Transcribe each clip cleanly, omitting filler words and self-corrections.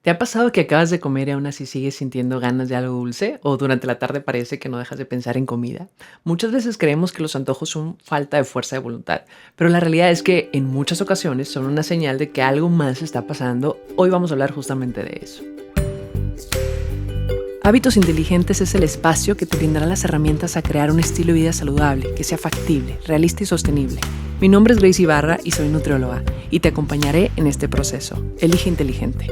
¿Te ha pasado que acabas de comer y aún así sigues sintiendo ganas de algo dulce? ¿O durante la tarde parece que no dejas de pensar en comida? Muchas veces creemos que los antojos son falta de fuerza de voluntad, pero la realidad es que en muchas ocasiones son una señal de que algo más está pasando. Hoy vamos a hablar justamente de eso. Hábitos Inteligentes es el espacio que te brindará las herramientas a crear un estilo de vida saludable, que sea factible, realista y sostenible. Mi nombre es Grace Ibarra y soy nutrióloga y te acompañaré en este proceso. Elige inteligente.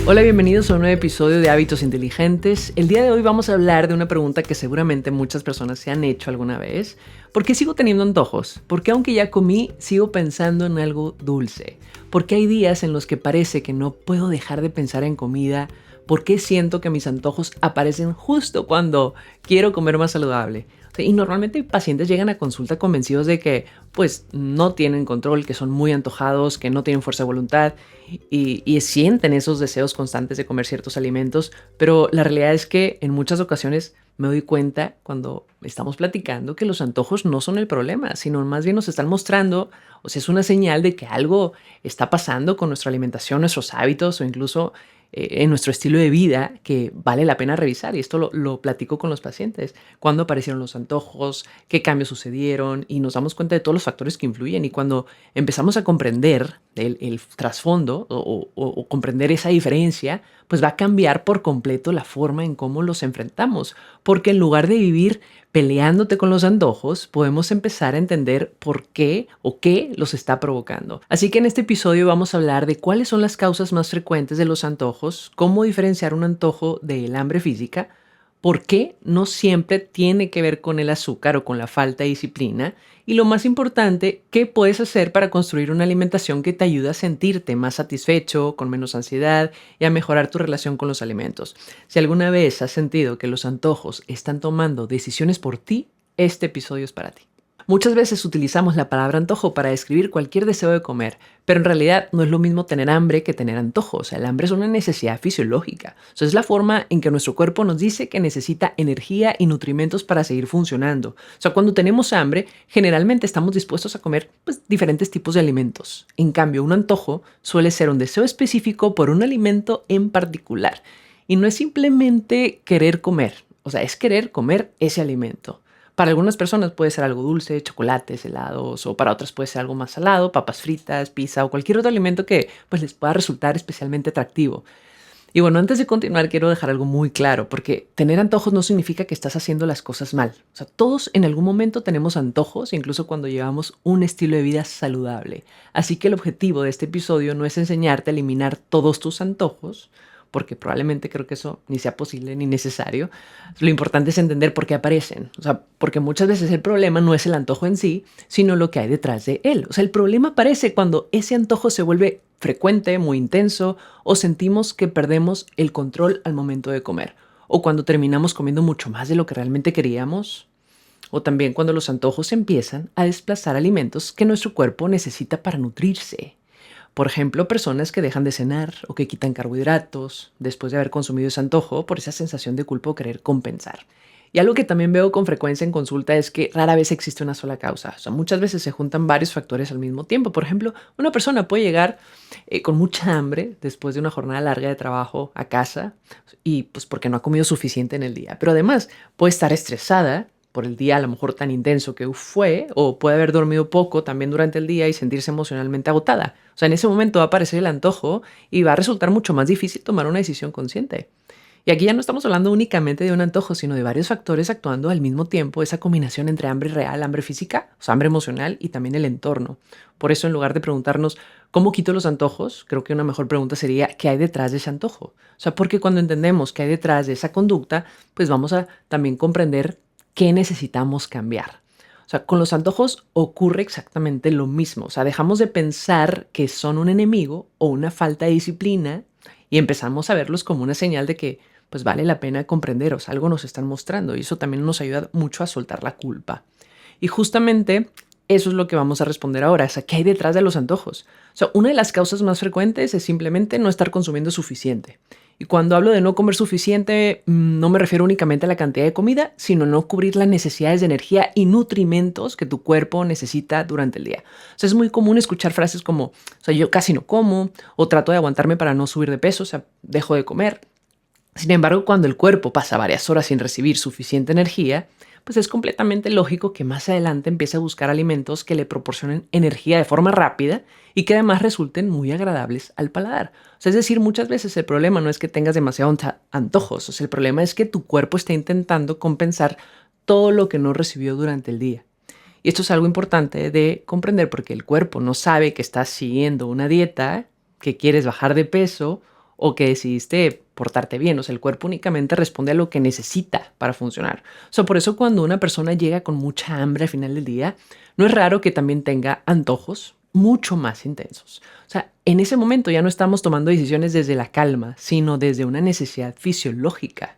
Hola, bienvenidos a un nuevo episodio de Hábitos Inteligentes. El día de hoy vamos a hablar de una pregunta que seguramente muchas personas se han hecho alguna vez. ¿Por qué sigo teniendo antojos? ¿Por qué aunque ya comí, sigo pensando en algo dulce? ¿Por qué hay días en los que parece que no puedo dejar de pensar en comida? ¿Por qué siento que mis antojos aparecen justo cuando quiero comer más saludable? Y normalmente pacientes llegan a consulta convencidos de que pues no tienen control, que son muy antojados, que no tienen fuerza de voluntad y sienten esos deseos constantes de comer ciertos alimentos, pero la realidad es que en muchas ocasiones me doy cuenta cuando estamos platicando que los antojos no son el problema, sino más bien nos están mostrando, o sea, es una señal de que algo está pasando con nuestra alimentación, nuestros hábitos o incluso en nuestro estilo de vida que vale la pena revisar. Y esto lo platico con los pacientes. ¿Cuándo aparecieron los antojos? ¿Qué cambios sucedieron? Y nos damos cuenta de todos los factores que influyen. Y cuando empezamos a comprender el trasfondo o comprender esa diferencia, pues va a cambiar por completo la forma en cómo los enfrentamos. Porque en lugar de vivir peleándote con los antojos, podemos empezar a entender por qué o qué los está provocando. Así que en este episodio vamos a hablar de cuáles son las causas más frecuentes de los antojos, cómo diferenciar un antojo del hambre física, por qué no siempre tiene que ver con el azúcar o con la falta de disciplina, y lo más importante, qué puedes hacer para construir una alimentación que te ayude a sentirte más satisfecho, con menos ansiedad y a mejorar tu relación con los alimentos. Si alguna vez has sentido que los antojos están tomando decisiones por ti, este episodio es para ti. Muchas veces utilizamos la palabra antojo para describir cualquier deseo de comer, pero en realidad no es lo mismo tener hambre que tener antojo. O sea, el hambre es una necesidad fisiológica. O sea, es la forma en que nuestro cuerpo nos dice que necesita energía y nutrimentos para seguir funcionando. O sea, cuando tenemos hambre, generalmente estamos dispuestos a comer diferentes tipos de alimentos. En cambio, un antojo suele ser un deseo específico por un alimento en particular. Y no es simplemente querer comer, o sea, es querer comer ese alimento. Para algunas personas puede ser algo dulce, chocolates, helados, o para otras puede ser algo más salado, papas fritas, pizza o cualquier otro alimento que pues les pueda resultar especialmente atractivo. Y bueno, antes de continuar quiero dejar algo muy claro, porque tener antojos no significa que estás haciendo las cosas mal. O sea, todos en algún momento tenemos antojos, incluso cuando llevamos un estilo de vida saludable. Así que el objetivo de este episodio no es enseñarte a eliminar todos tus antojos, porque probablemente creo que eso ni sea posible ni necesario. Lo importante es entender por qué aparecen. O sea, porque muchas veces el problema no es el antojo en sí, sino lo que hay detrás de él. O sea, el problema aparece cuando ese antojo se vuelve frecuente, muy intenso, o sentimos que perdemos el control al momento de comer, o cuando terminamos comiendo mucho más de lo que realmente queríamos, o también cuando los antojos empiezan a desplazar alimentos que nuestro cuerpo necesita para nutrirse. Por ejemplo, personas que dejan de cenar o que quitan carbohidratos después de haber consumido ese antojo por esa sensación de culpa o querer compensar. Y algo que también veo con frecuencia en consulta es que rara vez existe una sola causa. O sea, muchas veces se juntan varios factores al mismo tiempo. Por ejemplo, una persona puede llegar con mucha hambre después de una jornada larga de trabajo a casa y pues porque no ha comido suficiente en el día. Pero además puede estar estresada por el día a lo mejor tan intenso que fue, o puede haber dormido poco también durante el día y sentirse emocionalmente agotada. O sea, en ese momento va a aparecer el antojo y va a resultar mucho más difícil tomar una decisión consciente. Y aquí ya no estamos hablando únicamente de un antojo, sino de varios factores actuando al mismo tiempo, esa combinación entre hambre real, hambre física, o sea, hambre emocional y también el entorno. Por eso, en lugar de preguntarnos cómo quito los antojos, creo que una mejor pregunta sería ¿qué hay detrás de ese antojo? O sea, porque cuando entendemos qué hay detrás de esa conducta, pues vamos a también comprender qué necesitamos cambiar. O sea, con los antojos ocurre exactamente lo mismo. O sea, dejamos de pensar que son un enemigo o una falta de disciplina y empezamos a verlos como una señal de que pues vale la pena comprender, o sea, algo nos están mostrando y eso también nos ayuda mucho a soltar la culpa. Y justamente Eso es lo que vamos a responder ahora. O sea, ¿qué hay detrás de los antojos? O sea, una de las causas más frecuentes es simplemente no estar consumiendo suficiente. Y cuando hablo de no comer suficiente, no me refiero únicamente a la cantidad de comida, sino no cubrir las necesidades de energía y nutrimentos que tu cuerpo necesita durante el día. O sea, es muy común escuchar frases como, o sea, yo casi no como, o trato de aguantarme para no subir de peso, o sea, dejo de comer. Sin embargo, cuando el cuerpo pasa varias horas sin recibir suficiente energía, pues es completamente lógico que más adelante empiece a buscar alimentos que le proporcionen energía de forma rápida y que además resulten muy agradables al paladar. O sea, es decir, muchas veces el problema no es que tengas demasiados antojos, o sea, el problema es que tu cuerpo está intentando compensar todo lo que no recibió durante el día. Y esto es algo importante de comprender porque el cuerpo no sabe que estás siguiendo una dieta, que quieres bajar de peso o que decidiste portarte bien. O sea, el cuerpo únicamente responde a lo que necesita para funcionar. O sea, por eso cuando una persona llega con mucha hambre al final del día, no es raro que también tenga antojos mucho más intensos. O sea, en ese momento ya no estamos tomando decisiones desde la calma, sino desde una necesidad fisiológica.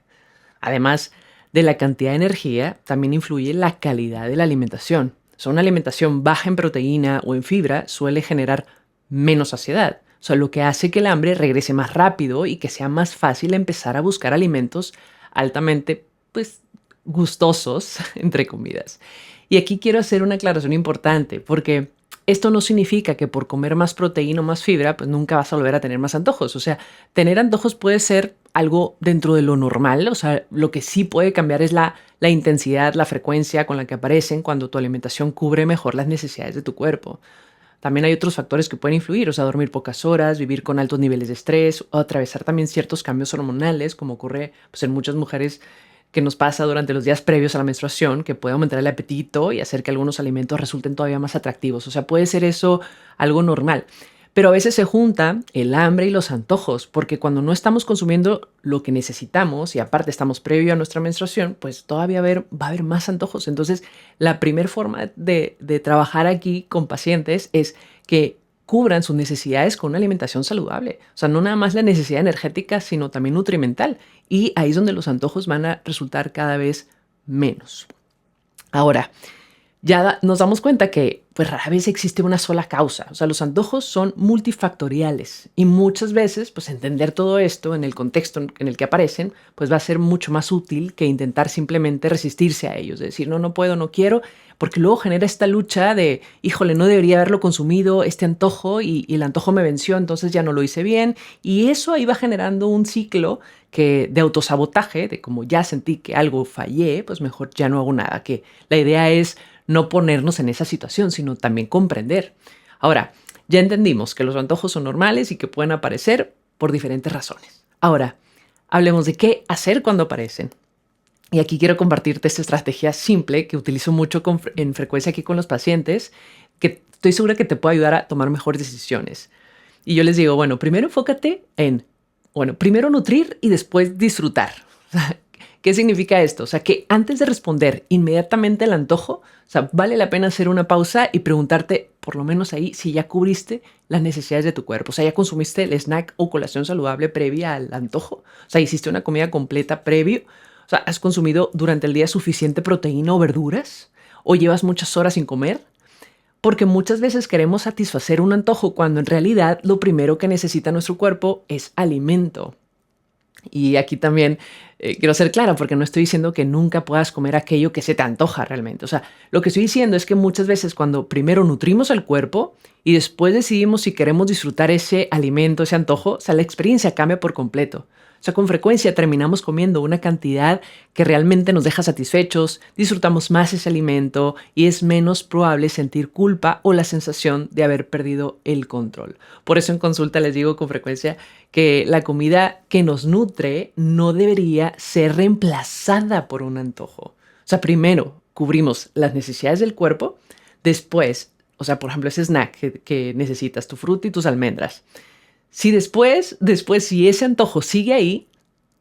Además de la cantidad de energía, también influye la calidad de la alimentación. O sea, una alimentación baja en proteína o en fibra suele generar menos saciedad. O sea, lo que hace que el hambre regrese más rápido y que sea más fácil empezar a buscar alimentos altamente, pues, gustosos, entre comidas. Y aquí quiero hacer una aclaración importante, porque esto no significa que por comer más proteína o más fibra, pues nunca vas a volver a tener más antojos. O sea, tener antojos puede ser algo dentro de lo normal. O sea, lo que sí puede cambiar es la intensidad, la frecuencia con la que aparecen cuando tu alimentación cubre mejor las necesidades de tu cuerpo. También hay otros factores que pueden influir, o sea, dormir pocas horas, vivir con altos niveles de estrés o atravesar también ciertos cambios hormonales, como ocurre pues, en muchas mujeres que nos pasa durante los días previos a la menstruación, que puede aumentar el apetito y hacer que algunos alimentos resulten todavía más atractivos. O sea, puede ser eso algo normal. Pero a veces se junta el hambre y los antojos, porque cuando no estamos consumiendo lo que necesitamos y aparte estamos previo a nuestra menstruación, pues todavía va a haber más antojos. Entonces, la primera forma de trabajar aquí con pacientes es que cubran sus necesidades con una alimentación saludable. O sea, no nada más la necesidad energética, sino también nutrimental. Y ahí es donde los antojos van a resultar cada vez menos. Ahora, ya nos damos cuenta que pues rara vez existe una sola causa. O sea, los antojos son multifactoriales y muchas veces pues entender todo esto en el contexto en el que aparecen pues va a ser mucho más útil que intentar simplemente resistirse a ellos. Es decir, no, no puedo, no quiero, porque luego genera esta lucha de, híjole, no debería haberlo consumido este antojo y el antojo me venció, entonces ya no lo hice bien. Y eso ahí va generando un ciclo de autosabotaje, de como ya sentí que algo fallé, pues mejor ya no hago nada. Que la idea es no ponernos en esa situación, sino también comprender. Ahora, ya entendimos que los antojos son normales y que pueden aparecer por diferentes razones. Ahora, hablemos de qué hacer cuando aparecen. Y aquí quiero compartirte esta estrategia simple que utilizo mucho en frecuencia aquí con los pacientes, que estoy segura que te puede ayudar a tomar mejores decisiones. Y yo les digo, bueno, primero enfócate primero nutrir y después disfrutar. ¿Qué significa esto? O sea, que antes de responder inmediatamente al antojo, o sea, vale la pena hacer una pausa y preguntarte, por lo menos ahí, si ya cubriste las necesidades de tu cuerpo. O sea, ya consumiste el snack o colación saludable previa al antojo. O sea, hiciste una comida completa previo. O sea, ¿has consumido durante el día suficiente proteína o verduras? ¿O llevas muchas horas sin comer? Porque muchas veces queremos satisfacer un antojo cuando en realidad lo primero que necesita nuestro cuerpo es alimento. Y aquí también quiero ser clara porque no estoy diciendo que nunca puedas comer aquello que se te antoja realmente. O sea, lo que estoy diciendo es que muchas veces cuando primero nutrimos al cuerpo y después decidimos si queremos disfrutar ese alimento, ese antojo, o sea, la experiencia cambia por completo. O sea, con frecuencia terminamos comiendo una cantidad que realmente nos deja satisfechos, disfrutamos más ese alimento y es menos probable sentir culpa o la sensación de haber perdido el control. Por eso en consulta les digo con frecuencia que la comida que nos nutre no debería ser reemplazada por un antojo. O sea, primero cubrimos las necesidades del cuerpo, después, o sea, por ejemplo, ese snack que necesitas, tu fruta y tus almendras. Si después, si ese antojo sigue ahí,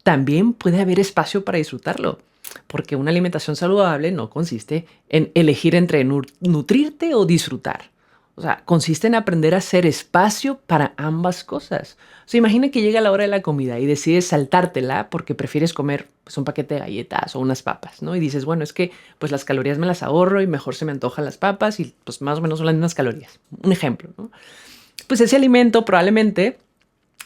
también puede haber espacio para disfrutarlo, porque una alimentación saludable no consiste en elegir entre nutrirte o disfrutar. O sea, consiste en aprender a hacer espacio para ambas cosas. O sea, imagina que llega la hora de la comida y decides saltártela porque prefieres comer pues, un paquete de galletas o unas papas, ¿no? Y dices, bueno, es que pues las calorías me las ahorro y mejor se me antojan las papas y pues más o menos son las mismas calorías. Un ejemplo, ¿no? Pues ese alimento probablemente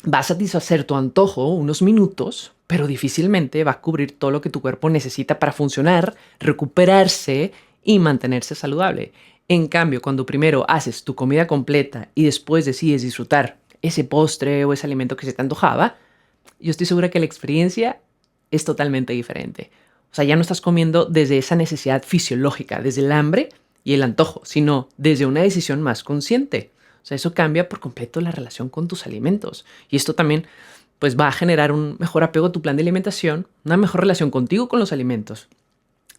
va a satisfacer tu antojo unos minutos, pero difícilmente va a cubrir todo lo que tu cuerpo necesita para funcionar, recuperarse y mantenerse saludable. En cambio, cuando primero haces tu comida completa y después decides disfrutar ese postre o ese alimento que se te antojaba, yo estoy segura que la experiencia es totalmente diferente. O sea, ya no estás comiendo desde esa necesidad fisiológica, desde el hambre y el antojo, sino desde una decisión más consciente. O sea, eso cambia por completo la relación con tus alimentos. Y esto también pues va a generar un mejor apego a tu plan de alimentación, una mejor relación contigo con los alimentos.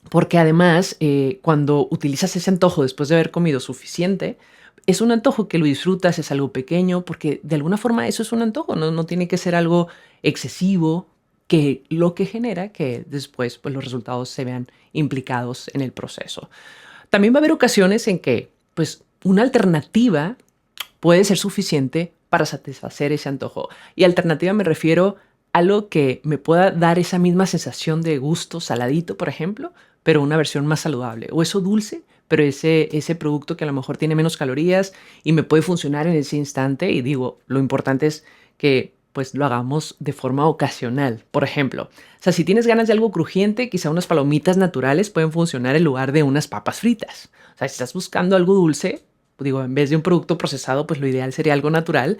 Porque además, cuando utilizas ese antojo después de haber comido suficiente, es un antojo que lo disfrutas, es algo pequeño, porque de alguna forma eso es un antojo, no tiene que ser algo excesivo, que lo que genera que después pues, los resultados se vean implicados en el proceso. También va a haber ocasiones en que pues, una alternativa puede ser suficiente para satisfacer ese antojo. Y alternativa me refiero a algo que me pueda dar esa misma sensación de gusto saladito, por ejemplo, pero una versión más saludable. O eso dulce, pero ese producto que a lo mejor tiene menos calorías y me puede funcionar en ese instante. Y digo, lo importante es que pues lo hagamos de forma ocasional. Por ejemplo, o sea, si tienes ganas de algo crujiente, quizá unas palomitas naturales pueden funcionar en lugar de unas papas fritas. O sea, si estás buscando algo dulce, digo, en vez de un producto procesado, pues lo ideal sería algo natural.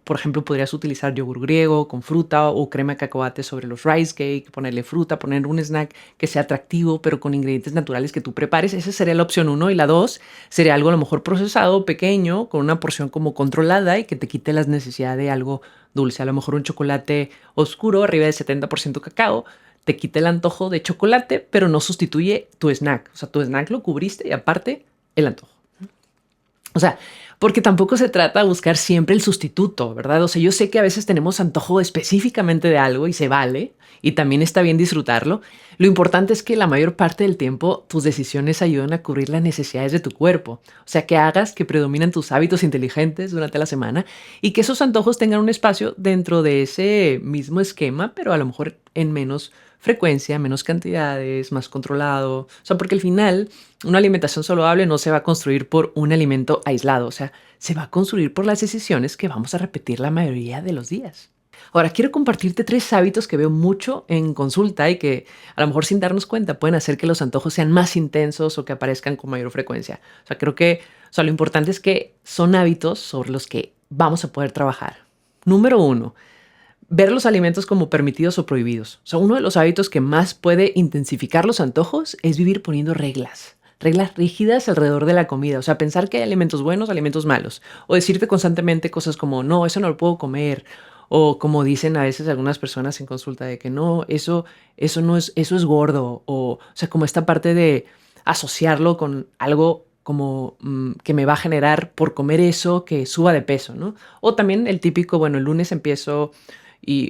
Por ejemplo, podrías utilizar yogur griego con fruta o crema de cacahuate sobre los rice cake, ponerle fruta, poner un snack que sea atractivo, pero con ingredientes naturales que tú prepares. Esa sería la opción 1. Y la 2 sería algo a lo mejor procesado, pequeño, con una porción como controlada y que te quite las necesidades de algo dulce. A lo mejor un chocolate oscuro, arriba del 70% cacao, te quita el antojo de chocolate, pero no sustituye tu snack. O sea, tu snack lo cubriste y aparte el antojo. O sea, porque tampoco se trata de buscar siempre el sustituto, ¿verdad? O sea, yo sé que a veces tenemos antojo específicamente de algo y se vale, y también está bien disfrutarlo. Lo importante es que la mayor parte del tiempo tus decisiones ayuden a cubrir las necesidades de tu cuerpo. O sea, que hagas que predominen tus hábitos inteligentes durante la semana y que esos antojos tengan un espacio dentro de ese mismo esquema, pero a lo mejor en menos frecuencia, menos cantidades, más controlado. O sea, porque al final una alimentación saludable no se va a construir por un alimento aislado. O sea, se va a construir por las decisiones que vamos a repetir la mayoría de los días. Ahora, quiero compartirte 3 hábitos que veo mucho en consulta y que a lo mejor sin darnos cuenta pueden hacer que los antojos sean más intensos o que aparezcan con mayor frecuencia. O sea, creo que lo importante es que son hábitos sobre los que vamos a poder trabajar. Número 1. Ver los alimentos como permitidos o prohibidos. O sea, uno de los hábitos que más puede intensificar los antojos es vivir poniendo reglas. Reglas rígidas alrededor de la comida. O sea, pensar que hay alimentos buenos, alimentos malos. O decirte constantemente cosas como, no, eso no lo puedo comer. O como dicen a veces algunas personas en consulta de que no, eso no es, eso es gordo. O sea, como esta parte de asociarlo con algo como que me va a generar por comer eso que suba de peso, ¿no? O también el típico, bueno, el lunes empiezo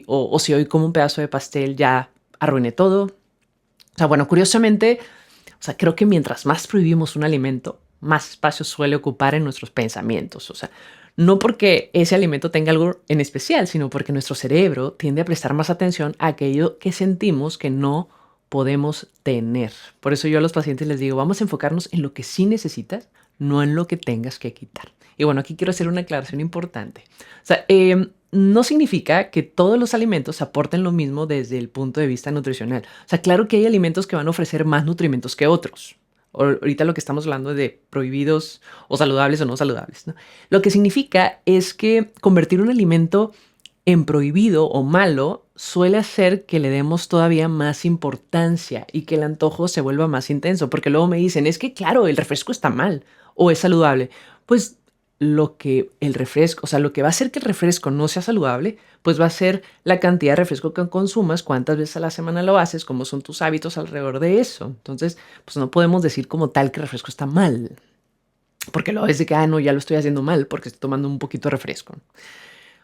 o si hoy como un pedazo de pastel ya arruiné todo. O sea, bueno, curiosamente, o sea, creo que mientras más prohibimos un alimento, más espacio suele ocupar en nuestros pensamientos. O sea, no porque ese alimento tenga algo en especial, sino porque nuestro cerebro tiende a prestar más atención a aquello que sentimos que no podemos tener. Por eso yo a los pacientes les digo, vamos a enfocarnos en lo que sí necesitas, no en lo que tengas que quitar. Y bueno, aquí quiero hacer una aclaración importante. O sea, no significa que todos los alimentos aporten lo mismo desde el punto de vista nutricional. O sea, claro que hay alimentos que van a ofrecer más nutrimentos que otros. Ahorita lo que estamos hablando de prohibidos o saludables o no saludables, ¿no? Lo que significa es que convertir un alimento en prohibido o malo suele hacer que le demos todavía más importancia y que el antojo se vuelva más intenso. Porque luego me dicen, es que claro, el refresco está mal o es saludable. Pues lo que el refresco, o sea, lo que va a hacer que el refresco no sea saludable, pues va a ser la cantidad de refresco que consumas, cuántas veces a la semana lo haces, cómo son tus hábitos alrededor de eso. Entonces, pues no podemos decir como tal que el refresco está mal, porque luego es de que, no, ya lo estoy haciendo mal porque estoy tomando un poquito de refresco.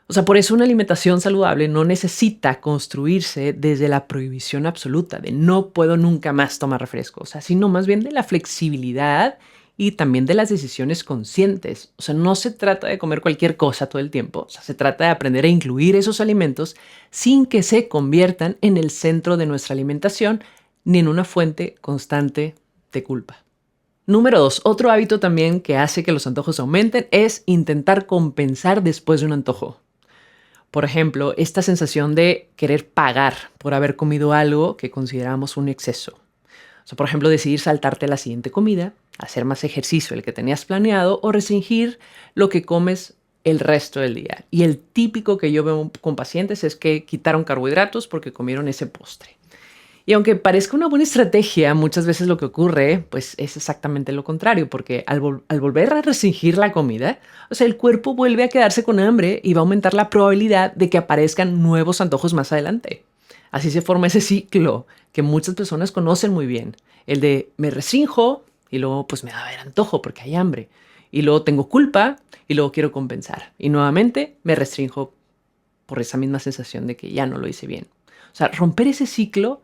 O sea, por eso una alimentación saludable no necesita construirse desde la prohibición absoluta de no puedo nunca más tomar refresco, o sea, sino más bien de la flexibilidad y también de las decisiones conscientes. O sea, no se trata de comer cualquier cosa todo el tiempo. O sea, se trata de aprender a incluir esos alimentos sin que se conviertan en el centro de nuestra alimentación ni en una fuente constante de culpa. Número 2, otro hábito también que hace que los antojos aumenten es intentar compensar después de un antojo. Por ejemplo, esta sensación de querer pagar por haber comido algo que consideramos un exceso. O sea, por ejemplo, decidir saltarte la siguiente comida, hacer más ejercicio del que tenías planeado o restringir lo que comes el resto del día. Y el típico que yo veo con pacientes es que quitaron carbohidratos porque comieron ese postre. Y aunque parezca una buena estrategia, muchas veces lo que ocurre pues es exactamente lo contrario, porque al volver a restringir la comida, o sea, el cuerpo vuelve a quedarse con hambre y va a aumentar la probabilidad de que aparezcan nuevos antojos más adelante. Así se forma ese ciclo que muchas personas conocen muy bien, el de me restrinjo y luego pues me va a haber antojo porque hay hambre, y luego tengo culpa y luego quiero compensar, y nuevamente me restrinjo por esa misma sensación de que ya no lo hice bien. O sea, romper ese ciclo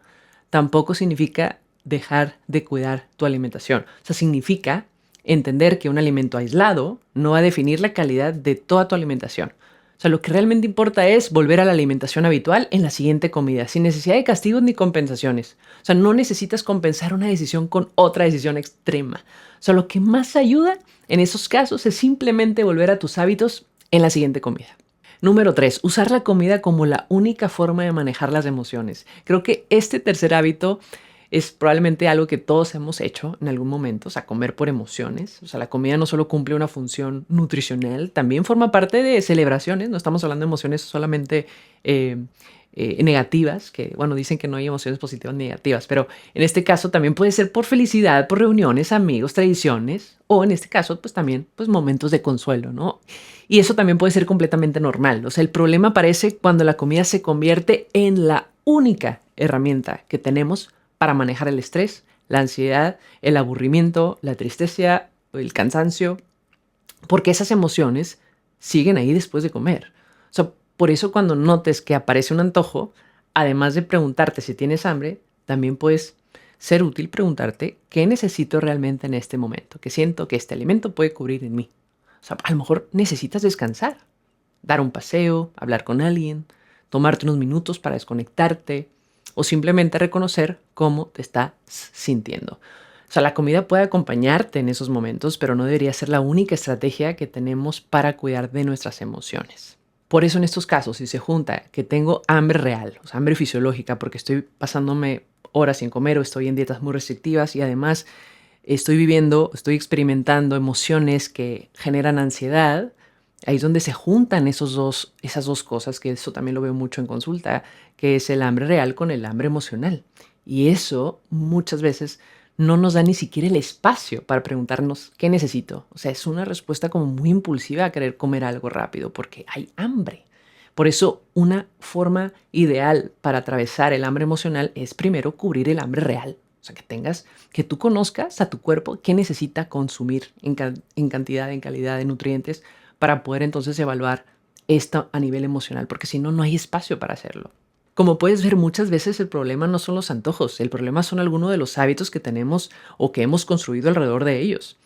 tampoco significa dejar de cuidar tu alimentación. O sea, significa entender que un alimento aislado no va a definir la calidad de toda tu alimentación. O sea, lo que realmente importa es volver a la alimentación habitual en la siguiente comida, sin necesidad de castigos ni compensaciones. O sea, no necesitas compensar una decisión con otra decisión extrema. O sea, lo que más ayuda en esos casos es simplemente volver a tus hábitos en la siguiente comida. Número 3, usar la comida como la única forma de manejar las emociones. Creo que este tercer hábito es probablemente algo que todos hemos hecho en algún momento, o sea, comer por emociones. O sea, la comida no solo cumple una función nutricional, también forma parte de celebraciones. No estamos hablando de emociones solamente negativas, que bueno, dicen que no hay emociones positivas ni negativas, pero en este caso también puede ser por felicidad, por reuniones, amigos, tradiciones, o en este caso pues también pues momentos de consuelo, ¿no? Y eso también puede ser completamente normal. O sea, el problema aparece cuando la comida se convierte en la única herramienta que tenemos para manejar el estrés, la ansiedad, el aburrimiento, la tristeza, el cansancio, porque esas emociones siguen ahí después de comer. O sea, por eso cuando notes que aparece un antojo, además de preguntarte si tienes hambre, también puedes ser útil preguntarte qué necesito realmente en este momento, qué siento que este alimento puede cubrir en mí. O sea, a lo mejor necesitas descansar, dar un paseo, hablar con alguien, tomarte unos minutos para desconectarte o simplemente reconocer cómo te estás sintiendo. O sea, la comida puede acompañarte en esos momentos, pero no debería ser la única estrategia que tenemos para cuidar de nuestras emociones. Por eso en estos casos, si se junta que tengo hambre real, o sea, hambre fisiológica, porque estoy pasándome horas sin comer o estoy en dietas muy restrictivas y además estoy experimentando emociones que generan ansiedad, ahí es donde se juntan esas dos cosas, que eso también lo veo mucho en consulta, que es el hambre real con el hambre emocional. Y eso muchas veces no nos da ni siquiera el espacio para preguntarnos qué necesito. O sea, es una respuesta como muy impulsiva a querer comer algo rápido porque hay hambre. Por eso, una forma ideal para atravesar el hambre emocional es primero cubrir el hambre real. O sea, que tú conozcas a tu cuerpo qué necesita consumir en cantidad, en calidad de nutrientes para poder entonces evaluar esto a nivel emocional, porque si no, no hay espacio para hacerlo. Como puedes ver, muchas veces el problema no son los antojos, el problema son algunos de los hábitos que tenemos o que hemos construido alrededor de ellos.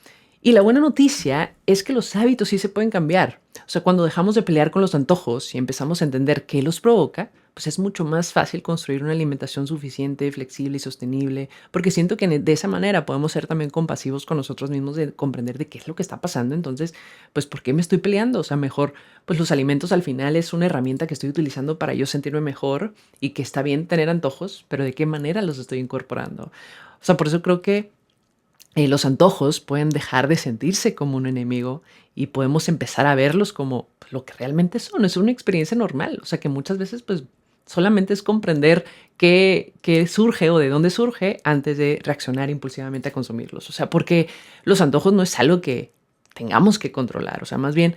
Y la buena noticia es que los hábitos sí se pueden cambiar. O sea, cuando dejamos de pelear con los antojos y empezamos a entender qué los provoca, pues es mucho más fácil construir una alimentación suficiente, flexible y sostenible, porque siento que de esa manera podemos ser también compasivos con nosotros mismos de comprender de qué es lo que está pasando. Entonces, pues, ¿por qué me estoy peleando? O sea, mejor, pues los alimentos al final es una herramienta que estoy utilizando para yo sentirme mejor y que está bien tener antojos, pero ¿de qué manera los estoy incorporando? O sea, por eso creo que los antojos pueden dejar de sentirse como un enemigo y podemos empezar a verlos como lo que realmente son. Es una experiencia normal. O sea, que muchas veces pues solamente es comprender qué surge o de dónde surge antes de reaccionar impulsivamente a consumirlos. O sea, porque los antojos no es algo que tengamos que controlar. O sea, más bien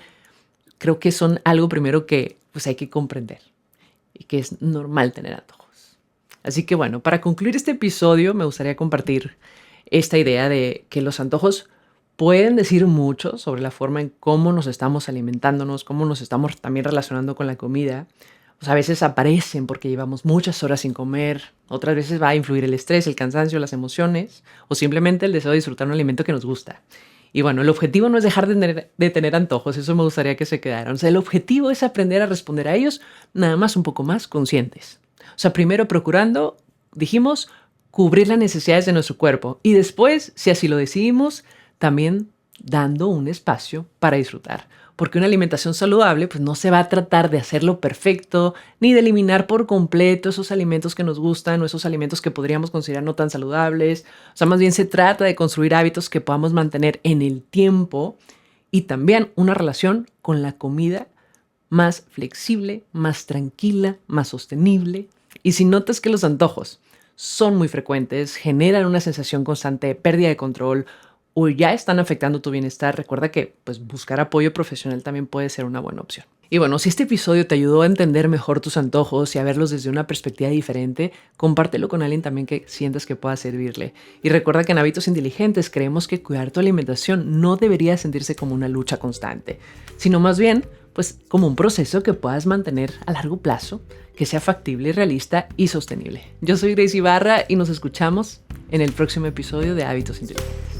creo que son algo primero que pues hay que comprender y que es normal tener antojos. Así que bueno, para concluir este episodio me gustaría compartir esta idea de que los antojos pueden decir mucho sobre la forma en cómo nos estamos alimentándonos, cómo nos estamos también relacionando con la comida. O sea, a veces aparecen porque llevamos muchas horas sin comer, otras veces va a influir el estrés, el cansancio, las emociones o simplemente el deseo de disfrutar un alimento que nos gusta. Y bueno, el objetivo no es dejar de tener antojos, eso me gustaría que se quedaran. O sea, el objetivo es aprender a responder a ellos nada más un poco más conscientes. O sea, primero procurando, dijimos, cubrir las necesidades de nuestro cuerpo y después, si así lo decidimos, también dando un espacio para disfrutar. Porque una alimentación saludable pues no se va a tratar de hacerlo perfecto ni de eliminar por completo esos alimentos que nos gustan o esos alimentos que podríamos considerar no tan saludables. O sea, más bien se trata de construir hábitos que podamos mantener en el tiempo y también una relación con la comida más flexible, más tranquila, más sostenible. Y si notas que los antojos son muy frecuentes, generan una sensación constante de pérdida de control o ya están afectando tu bienestar, recuerda que pues, buscar apoyo profesional también puede ser una buena opción. Y bueno, si este episodio te ayudó a entender mejor tus antojos y a verlos desde una perspectiva diferente, compártelo con alguien también que sientas que pueda servirle. Y recuerda que en Hábitos Inteligentes creemos que cuidar tu alimentación no debería sentirse como una lucha constante, sino más bien pues como un proceso que puedas mantener a largo plazo, que sea factible, realista y sostenible. Yo soy Grace Ibarra y nos escuchamos en el próximo episodio de Hábitos Inteligentes.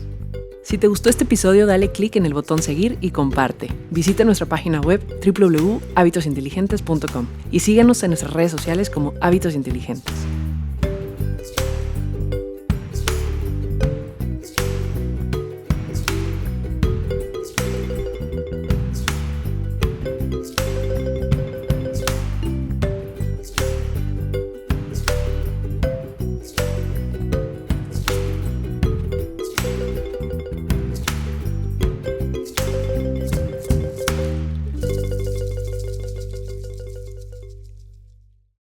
Si te gustó este episodio, dale clic en el botón seguir y comparte. Visita nuestra página web www.habitosinteligentes.com y síguenos en nuestras redes sociales como Hábitos Inteligentes.